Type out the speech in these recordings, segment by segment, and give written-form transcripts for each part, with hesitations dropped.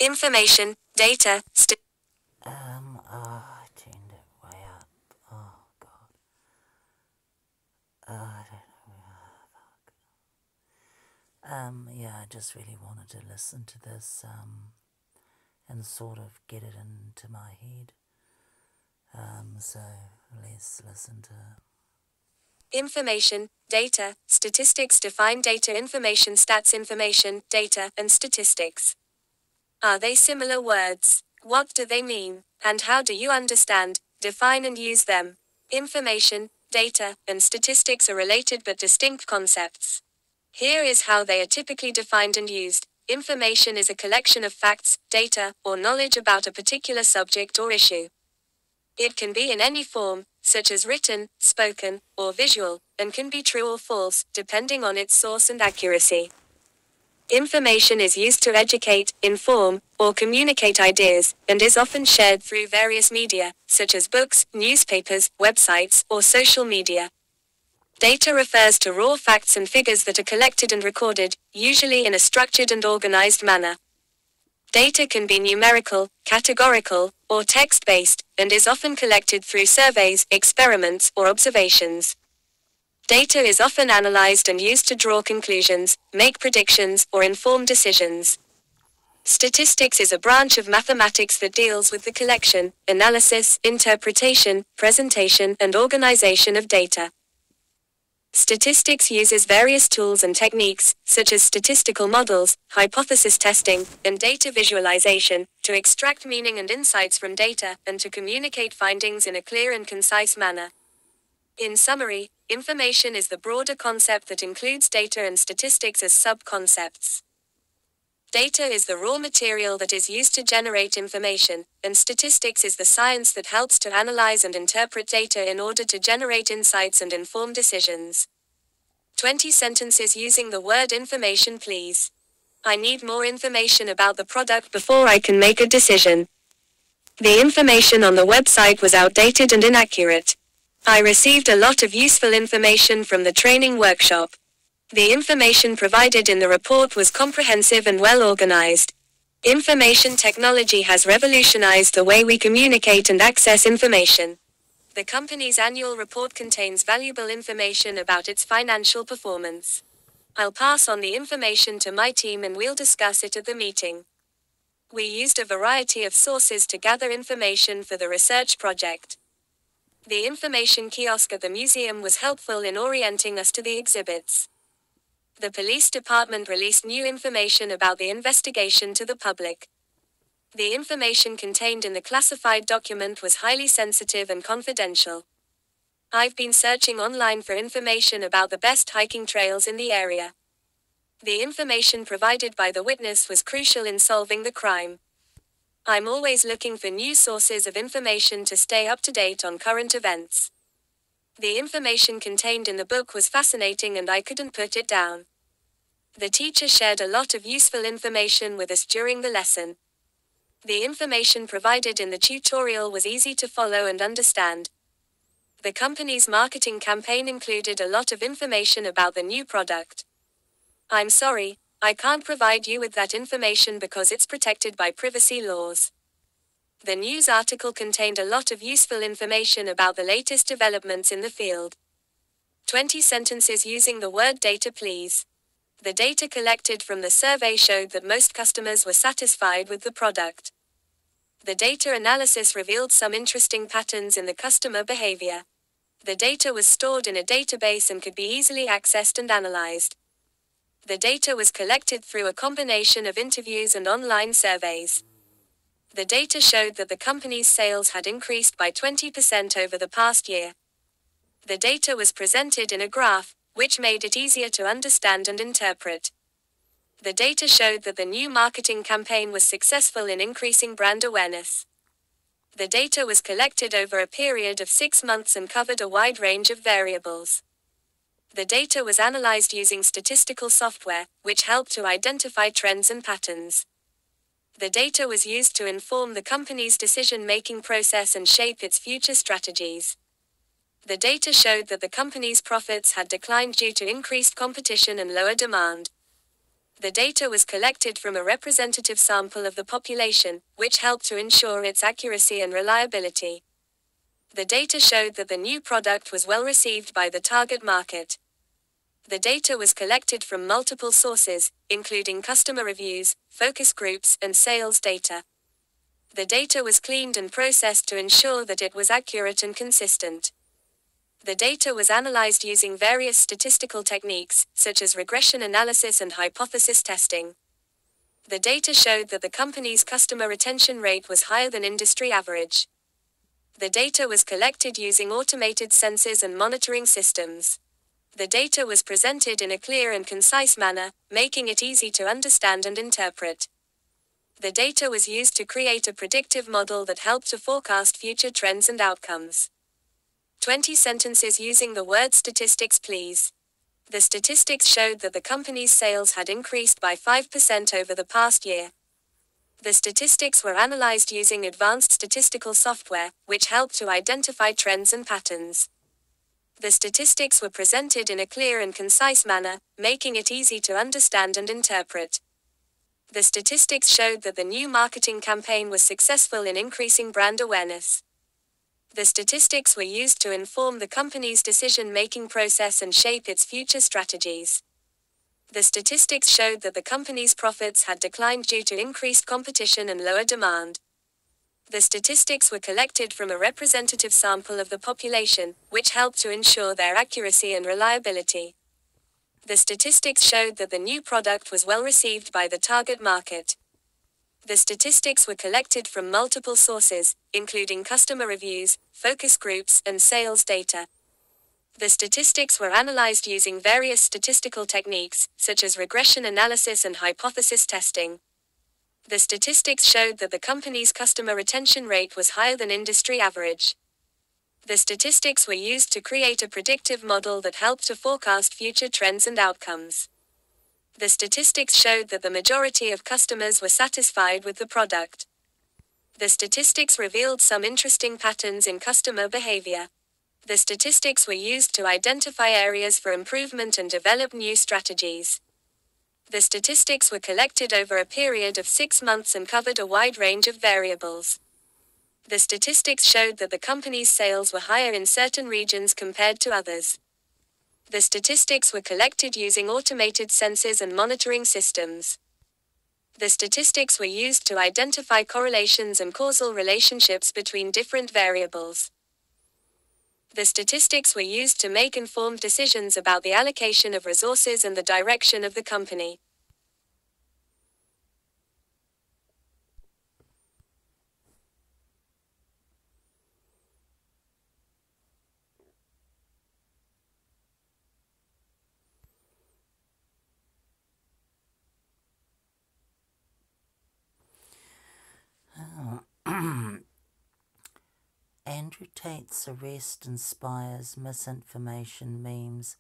Information, data, I turned it way up. Oh, God. I don't know. Yeah, I just really wanted to listen to this, and sort of get it into my head. So let's listen to it. Information, data, statistics. Define data. Information, stats. Information, data, and statistics. Are they similar words? What do they mean? And how do you understand, define and use them? Information, data, and statistics are related but distinct concepts. Here is how they are typically defined and used. Information is a collection of facts, data, or knowledge about a particular subject or issue. It can be in any form, such as written, spoken, or visual, and can be true or false, depending on its source and accuracy. Information is used to educate, inform, or communicate ideas, and is often shared through various media, such as books, newspapers, websites, or social media. Data refers to raw facts and figures that are collected and recorded, usually in a structured and organized manner. Data can be numerical, categorical, or text-based, and is often collected through surveys, experiments, or observations. Data is often analyzed and used to draw conclusions, make predictions, or inform decisions. Statistics is a branch of mathematics that deals with the collection, analysis, interpretation, presentation, and organization of data. Statistics uses various tools and techniques, such as statistical models, hypothesis testing, and data visualization, to extract meaning and insights from data, and to communicate findings in a clear and concise manner. In summary, information is the broader concept that includes data and statistics as sub-concepts. Data is the raw material that is used to generate information, and statistics is the science that helps to analyze and interpret data in order to generate insights and inform decisions. 20 sentences using the word information, please. I need more information about the product before I can make a decision. The information on the website was outdated and inaccurate. I received a lot of useful information from the training workshop. The information provided in the report was comprehensive and well organized. Information technology has revolutionized the way we communicate and access information. The company's annual report contains valuable information about its financial performance. I'll pass on the information to my team and we'll discuss it at the meeting. We used a variety of sources to gather information for the research project. The information kiosk at the museum was helpful in orienting us to the exhibits. The police department released new information about the investigation to the public. The information contained in the classified document was highly sensitive and confidential. I've been searching online for information about the best hiking trails in the area. The information provided by the witness was crucial in solving the crime. I'm always looking for new sources of information to stay up to date on current events. The information contained in the book was fascinating and I couldn't put it down. The teacher shared a lot of useful information with us during the lesson. The information provided in the tutorial was easy to follow and understand. The company's marketing campaign included a lot of information about the new product. I'm sorry, I can't provide you with that information because it's protected by privacy laws. The news article contained a lot of useful information about the latest developments in the field. 20 sentences using the word data, please. The data collected from the survey showed that most customers were satisfied with the product. The data analysis revealed some interesting patterns in the customer behavior. The data was stored in a database and could be easily accessed and analyzed. The data was collected through a combination of interviews and online surveys. The data showed that the company's sales had increased by 20% over the past year. The data was presented in a graph, which made it easier to understand and interpret. The data showed that the new marketing campaign was successful in increasing brand awareness. The data was collected over a period of 6 months and covered a wide range of variables. The data was analyzed using statistical software, which helped to identify trends and patterns. The data was used to inform the company's decision-making process and shape its future strategies. The data showed that the company's profits had declined due to increased competition and lower demand. The data was collected from a representative sample of the population, which helped to ensure its accuracy and reliability. The data showed that the new product was well received by the target market. The data was collected from multiple sources, including customer reviews, focus groups, and sales data. The data was cleaned and processed to ensure that it was accurate and consistent. The data was analyzed using various statistical techniques, such as regression analysis and hypothesis testing. The data showed that the company's customer retention rate was higher than industry average. The data was collected using automated sensors and monitoring systems. The data was presented in a clear and concise manner, making it easy to understand and interpret. The data was used to create a predictive model that helped to forecast future trends and outcomes. 20 sentences using the word statistics, please. The statistics showed that the company's sales had increased by 5% over the past year. The statistics were analyzed using advanced statistical software, which helped to identify trends and patterns. The statistics were presented in a clear and concise manner, making it easy to understand and interpret. The statistics showed that the new marketing campaign was successful in increasing brand awareness. The statistics were used to inform the company's decision-making process and shape its future strategies. The statistics showed that the company's profits had declined due to increased competition and lower demand. The statistics were collected from a representative sample of the population, which helped to ensure their accuracy and reliability. The statistics showed that the new product was well received by the target market. The statistics were collected from multiple sources, including customer reviews, focus groups, and sales data. The statistics were analyzed using various statistical techniques, such as regression analysis and hypothesis testing. The statistics showed that the company's customer retention rate was higher than industry average. The statistics were used to create a predictive model that helped to forecast future trends and outcomes. The statistics showed that the majority of customers were satisfied with the product. The statistics revealed some interesting patterns in customer behavior. The statistics were used to identify areas for improvement and develop new strategies. The statistics were collected over a period of 6 months and covered a wide range of variables. The statistics showed that the company's sales were higher in certain regions compared to others. The statistics were collected using automated sensors and monitoring systems. The statistics were used to identify correlations and causal relationships between different variables. The statistics were used to make informed decisions about the allocation of resources and the direction of the company. Andrew Tate's arrest inspires misinformation, memes,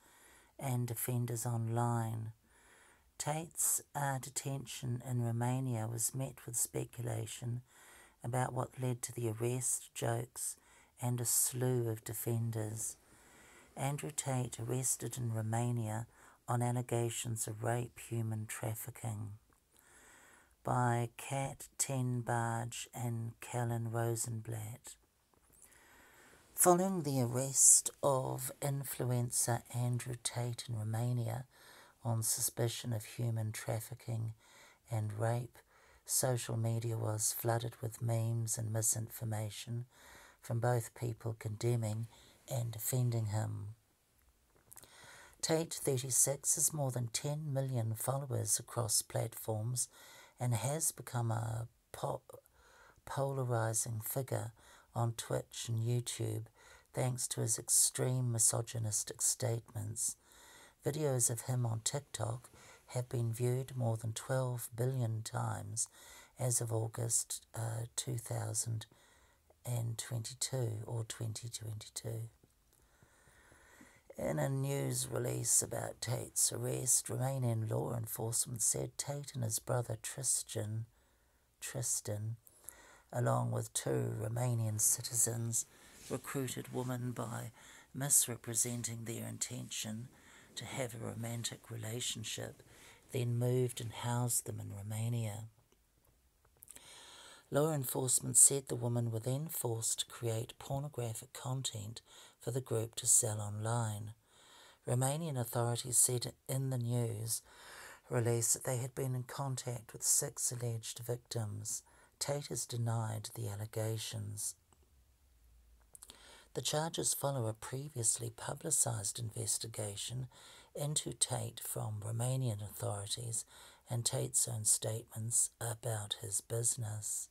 and defenders online. Tate's detention in Romania was met with speculation about what led to the arrest, jokes, and a slew of defenders. Andrew Tate arrested in Romania on allegations of rape, human trafficking, by Kat ten Barge and Kellen Rosenblatt. Following the arrest of influencer Andrew Tate in Romania on suspicion of human trafficking and rape, social media was flooded with memes and misinformation from both people condemning and defending him. Tate, 36, has more than 10 million followers across platforms and has become a polarizing figure on Twitch and YouTube thanks to his extreme misogynistic statements. Videos of him on TikTok have been viewed more than 12 billion times as of August 2022 or 2022. In a news release about Tate's arrest, Romanian law enforcement said Tate and his brother Tristan, along with 2 Romanian citizens, recruited women by misrepresenting their intention to have a romantic relationship. then moved and housed them in Romania. Law enforcement said the women were then forced to create pornographic content for the group to sell online. Romanian authorities said in the news release that they had been in contact with 6 alleged victims. Tate has denied the allegations. The charges follow a previously publicised investigation into Tate from Romanian authorities and Tate's own statements about his business.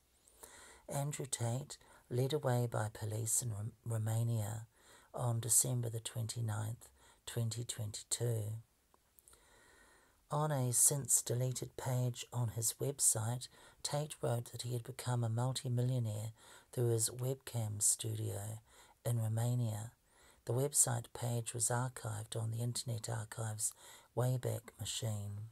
Andrew Tate, led away by police in Romania on December the 29th, 2022. On a since-deleted page on his website, Tate wrote that he had become a multimillionaire through his webcam studio in Romania. The website page was archived on the Internet Archive's Wayback Machine.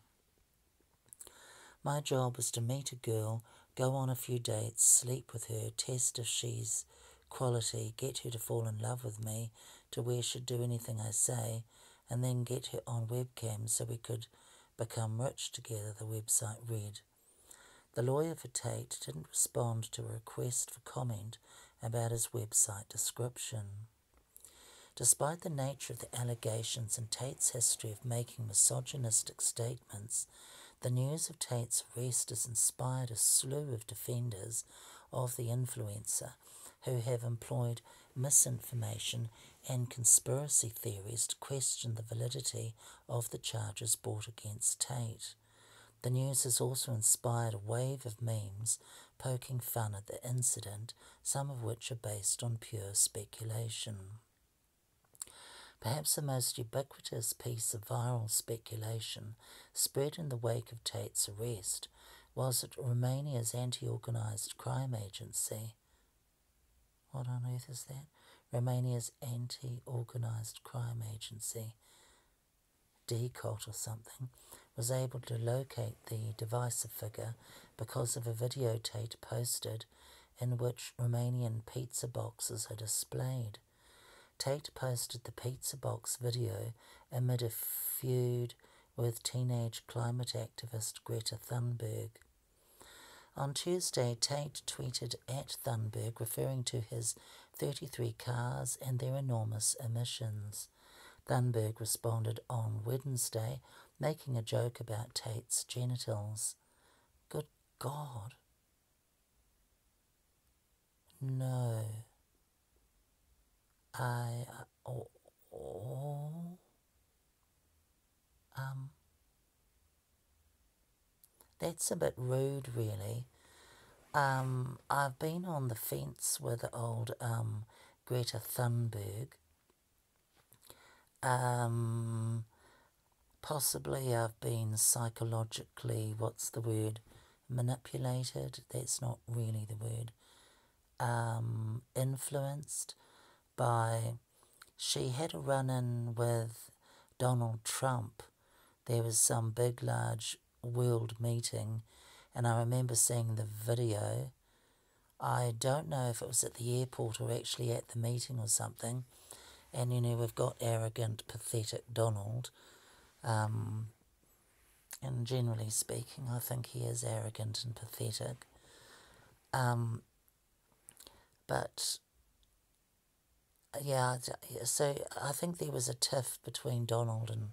My job was to meet a girl, go on a few dates, sleep with her, test if she's quality, get her to fall in love with me, to where she'd do anything I say, and then get her on webcam so we could become rich together, the website read. The lawyer for Tate didn't respond to a request for comment about his website description. Despite the nature of the allegations and Tate's history of making misogynistic statements, the news of Tate's arrest has inspired a slew of defenders of the influencer who have employed misinformation and conspiracy theories to question the validity of the charges brought against Tate. The news has also inspired a wave of memes poking fun at the incident, some of which are based on pure speculation. Perhaps the most ubiquitous piece of viral speculation spread in the wake of Tate's arrest was that Romania's anti-organised crime agency, what on earth is that? Romania's anti-organised crime agency, DCOT or something, was able to locate the divisive figure because of a video Tate posted in which Romanian pizza boxes are displayed. Tate posted the pizza box video amid a feud with teenage climate activist Greta Thunberg. On Tuesday, Tate tweeted at Thunberg, referring to his 33 cars and their enormous emissions. Thunberg responded on Wednesday, making a joke about Tate's genitals. Good God. No. That's a bit rude, really. I've been on the fence with old Greta Thunberg. Possibly I've been psychologically, manipulated? That's not really the word. Influenced by, she had a run-in with Donald Trump. There was some big, large world meeting, and I remember seeing the video. I don't know if it was at the airport or actually at the meeting or something. And, we've got arrogant, pathetic Donald. And generally speaking, I think he is arrogant and pathetic. But, yeah, so I think there was a tiff between Donald and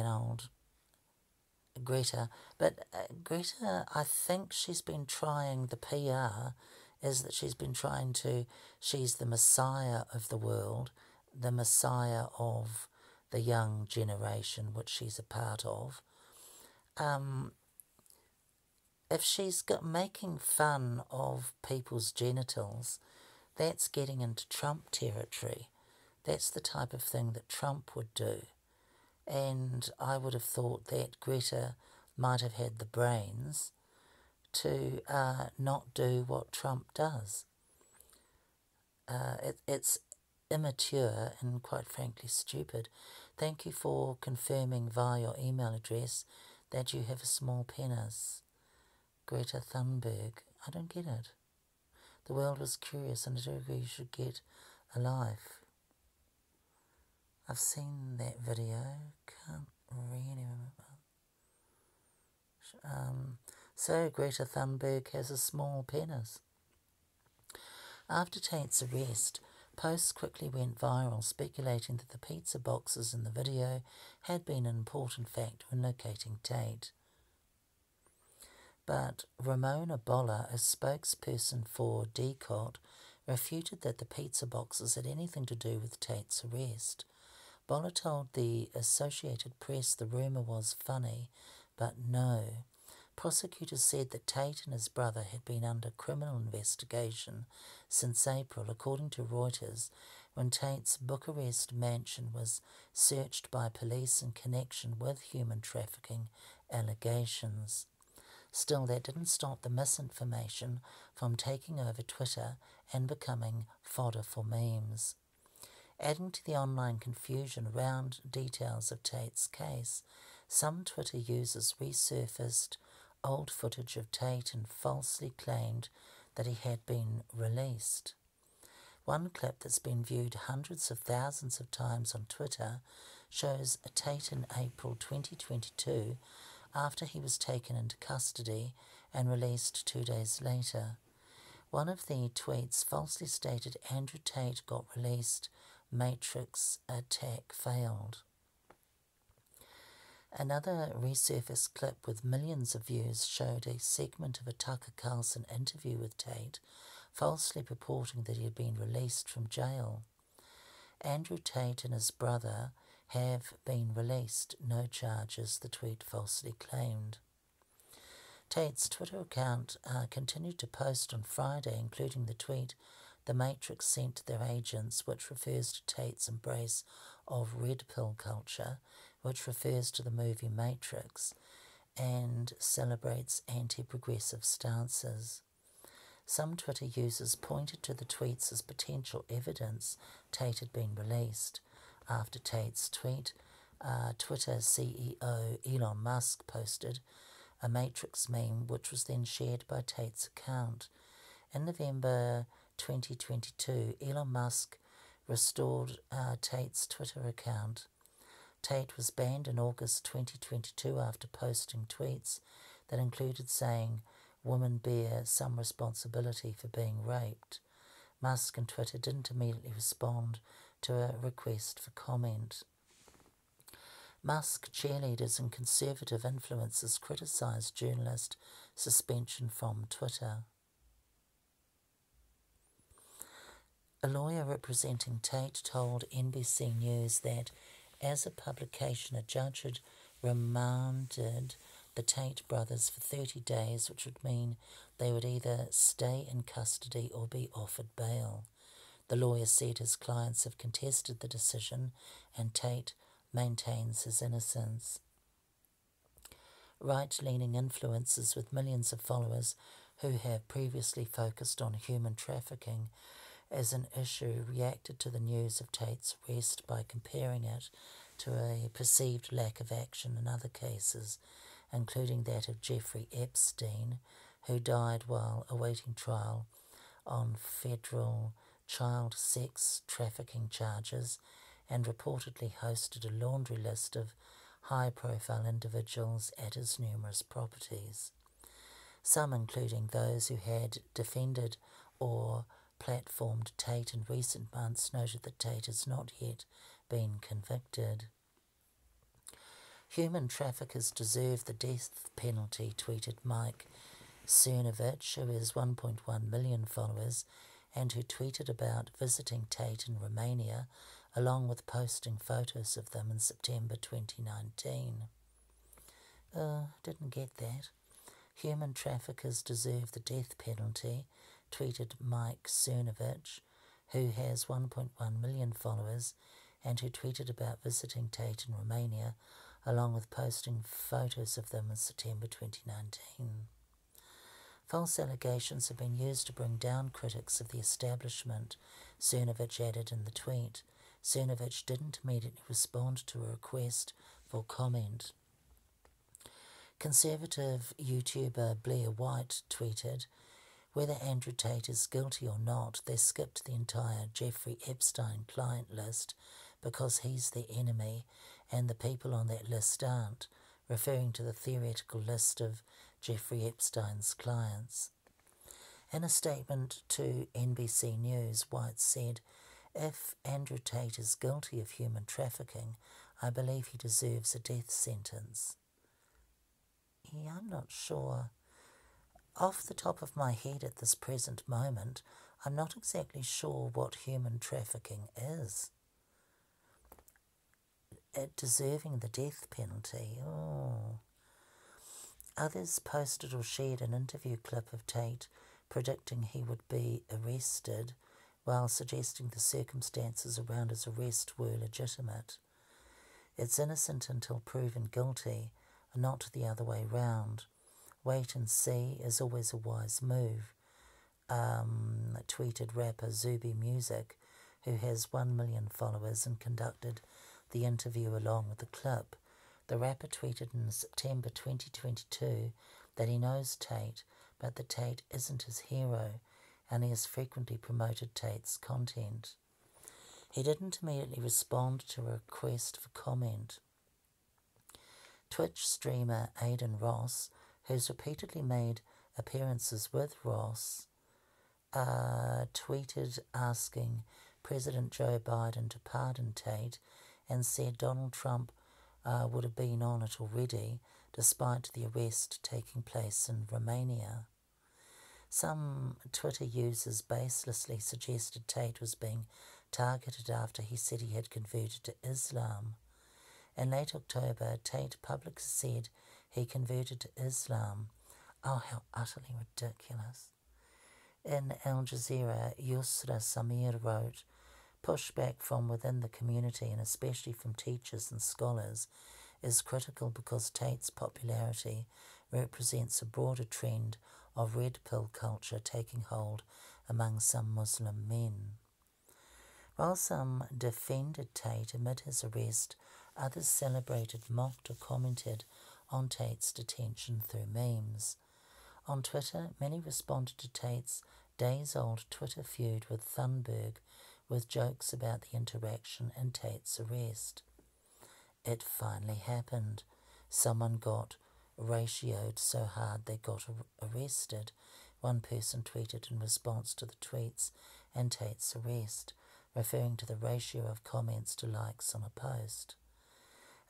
old Greta. But Greta, I think she's been trying, the PR is that she's the messiah of the world, the messiah of the young generation, which she's a part of. If she's making fun of people's genitals, that's getting into Trump territory. That's the type of thing that Trump would do. And I would have thought that Greta might have had the brains to not do what Trump does. It's immature and quite frankly stupid. Thank you for confirming via your email address that you have a small penis. Greta Thunberg. I don't get it. The world was curious and I do agree you should get a life. I've seen that video. Can't really remember. So Greta Thunberg has a small penis. After Tate's arrest, posts quickly went viral speculating that the pizza boxes in the video had been an important factor in locating Tate. But Ramona Boller, a spokesperson for DCOT, refuted that the pizza boxes had anything to do with Tate's arrest. Boller told the Associated Press the rumour was funny, but no. Prosecutors said that Tate and his brother had been under criminal investigation since April, according to Reuters, when Tate's Bucharest mansion was searched by police in connection with human trafficking allegations. Still, that didn't stop the misinformation from taking over Twitter and becoming fodder for memes. Adding to the online confusion around details of Tate's case, some Twitter users resurfaced old footage of Tate and falsely claimed that he had been released. One clip that's been viewed hundreds of thousands of times on Twitter shows Tate in April 2022 after he was taken into custody and released 2 days later. One of the tweets falsely stated Andrew Tate got released, Matrix attack failed. Another resurfaced clip with millions of views showed a segment of a Tucker Carlson interview with Tate, falsely purporting that he had been released from jail. Andrew Tate and his brother have been released, no charges, the tweet falsely claimed. Tate's Twitter account continued to post on Friday, including the tweet The Matrix sent to their agents, which refers to Tate's embrace of red pill culture, which refers to the movie Matrix, and celebrates anti-progressive stances. Some Twitter users pointed to the tweets as potential evidence Tate had been released. After Tate's tweet, Twitter CEO Elon Musk posted a Matrix meme which was then shared by Tate's account. In November 2022, Elon Musk restored Tate's Twitter account. Tate was banned in August 2022 after posting tweets that included saying, "Women bear some responsibility for being raped." Musk and Twitter didn't immediately respond to a request for comment. Musk cheerleaders and conservative influencers criticised journalist suspension from Twitter. A lawyer representing Tate told NBC News that, as a publication, a judge had remanded the Tate brothers for 30 days, which would mean they would either stay in custody or be offered bail. The lawyer said his clients have contested the decision and Tate maintains his innocence. Right-leaning influencers with millions of followers who have previously focused on human trafficking as an issue reacted to the news of Tate's arrest by comparing it to a perceived lack of action in other cases, including that of Jeffrey Epstein, who died while awaiting trial on federal child sex trafficking charges and reportedly hosted a laundry list of high-profile individuals at his numerous properties. Some, including those who had defended or platformed Tate in recent months, noted that Tate has not yet been convicted. "Human traffickers deserve the death penalty," tweeted Mike Cernovich, who has 1.1 million followers and who tweeted about visiting Tate in Romania, along with posting photos of them in September 2019. Didn't get that. "Human traffickers deserve the death penalty," tweeted Mike Cernovich, who has 1.1 million followers and who tweeted about visiting Tate in Romania, along with posting photos of them in September 2019. "False allegations have been used to bring down critics of the establishment," Cernovich added in the tweet. Cernovich didn't immediately respond to a request for comment. Conservative YouTuber Blair White tweeted, "Whether Andrew Tate is guilty or not, they skipped the entire Jeffrey Epstein client list because he's their enemy and the people on that list aren't. referring to the theoretical list of Jeffrey Epstein's clients. In a statement to NBC News, White said, "If Andrew Tate is guilty of human trafficking, I believe he deserves a death sentence." Yeah, I'm not sure. Off the top of my head at this present moment, I'm not exactly sure what human trafficking is. Deserving the death penalty. Oh. Others posted or shared an interview clip of Tate predicting he would be arrested, while suggesting the circumstances around his arrest were legitimate. It's innocent until proven guilty, not the other way round. Wait and see is always a wise move, tweeted rapper Zuby Music, who has 1 million followers and conducted the interview along with the clip. The rapper tweeted in September 2022 that he knows Tate, but that Tate isn't his hero, and he has frequently promoted Tate's content. He didn't immediately respond to a request for comment. Twitch streamer Aidan Ross, who's repeatedly made appearances with Ross, tweeted asking President Joe Biden to pardon Tate and said Donald Trump would have been on it already, despite the arrest taking place in Romania. Some Twitter users baselessly suggested Tate was being targeted after he said he had converted to Islam. In late October, Tate publicly said he converted to Islam. Oh, how utterly ridiculous. In Al Jazeera, Yusra Samir wrote, "Pushback from within the community, and especially from teachers and scholars, is critical because Tate's popularity represents a broader trend of red pill culture taking hold among some Muslim men." While some defended Tate amid his arrest, others celebrated, mocked, or commented on Tate's detention through memes. On Twitter, many responded to Tate's days-old Twitter feud with Thunberg, with jokes about the interaction and Tate's arrest. It finally happened. Someone got ratioed so hard they got arrested, one person tweeted in response to the tweets and Tate's arrest, referring to the ratio of comments to likes on a post.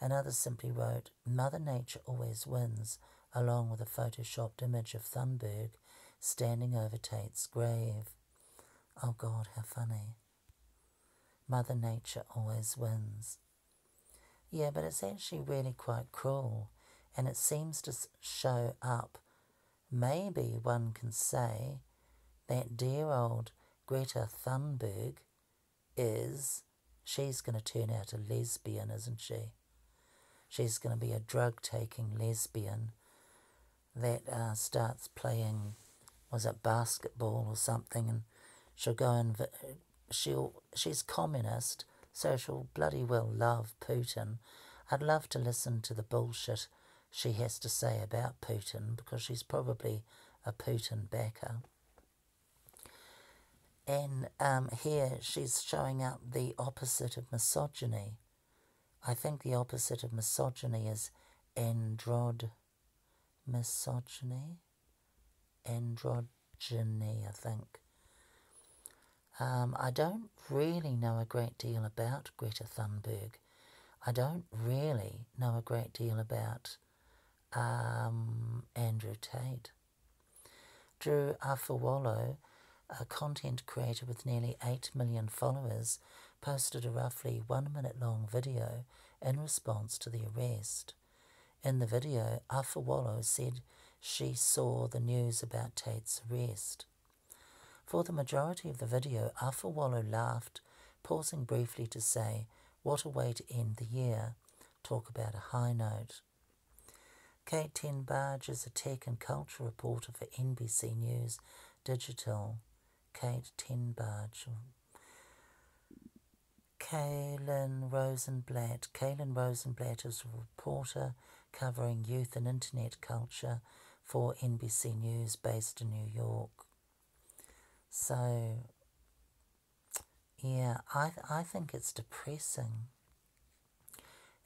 Another simply wrote, "Mother Nature always wins," along with a photoshopped image of Thunberg standing over Tate's grave. Oh God, how funny. Mother Nature always wins. Yeah, but it's actually really quite cruel, and it seems to show up. Maybe one can say that dear old Greta Thunberg she's going to turn out a lesbian, isn't she? She's going to be a drug-taking lesbian that starts playing, was it basketball or something, and she'll go and she's communist, so she'll bloody well love Putin. I'd love to listen to the bullshit she has to say about Putin, because she's probably a Putin backer. And here she's showing up the opposite of misogyny. I think the opposite of misogyny is androgyny, I think. I don't really know a great deal about Greta Thunberg. I don't really know a great deal about Andrew Tate. Drew Afawolo, a content creator with nearly 8 million followers, posted a roughly 1 minute long video in response to the arrest. In the video, Afawolo said she saw the news about Tate's arrest. For the majority of the video, Afawolo laughed, pausing briefly to say, "What a way to end the year. Talk about a high note." Kate Ten Barge is a tech and culture reporter for NBC News Digital. Kate Ten Barge. Kaylin Rosenblatt. Kaylin Rosenblatt is a reporter covering youth and internet culture for NBC News based in New York. So, yeah, I think it's depressing.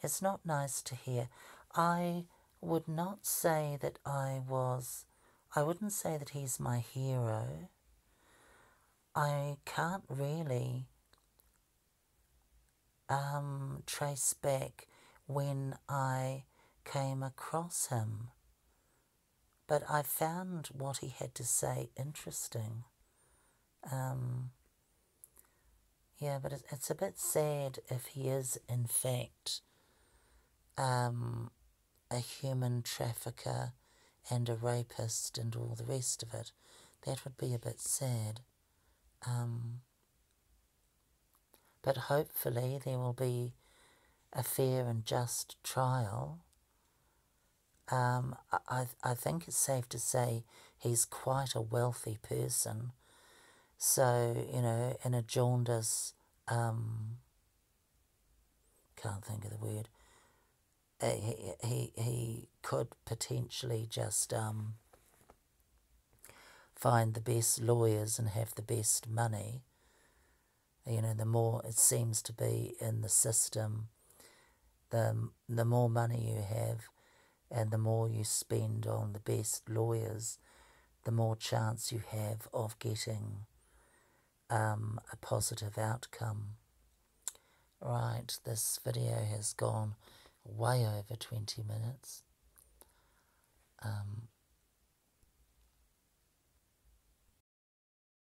It's not nice to hear. I would not say that I wouldn't say that he's my hero. I can't really trace back when I came across him, but I found what he had to say interesting. Yeah, but it's a bit sad if he is in fact a human trafficker and a rapist and all the rest of it. That would be a bit sad. But hopefully there will be a fair and just trial. I think it's safe to say he's quite a wealthy person. So, you know, in a jaundice, can't think of the word, he could potentially just find the best lawyers and have the best money. You know, the more it seems to be in the system, the more money you have and the more you spend on the best lawyers, the more chance you have of getting a positive outcome. Right, this video has gone way over 20 minutes.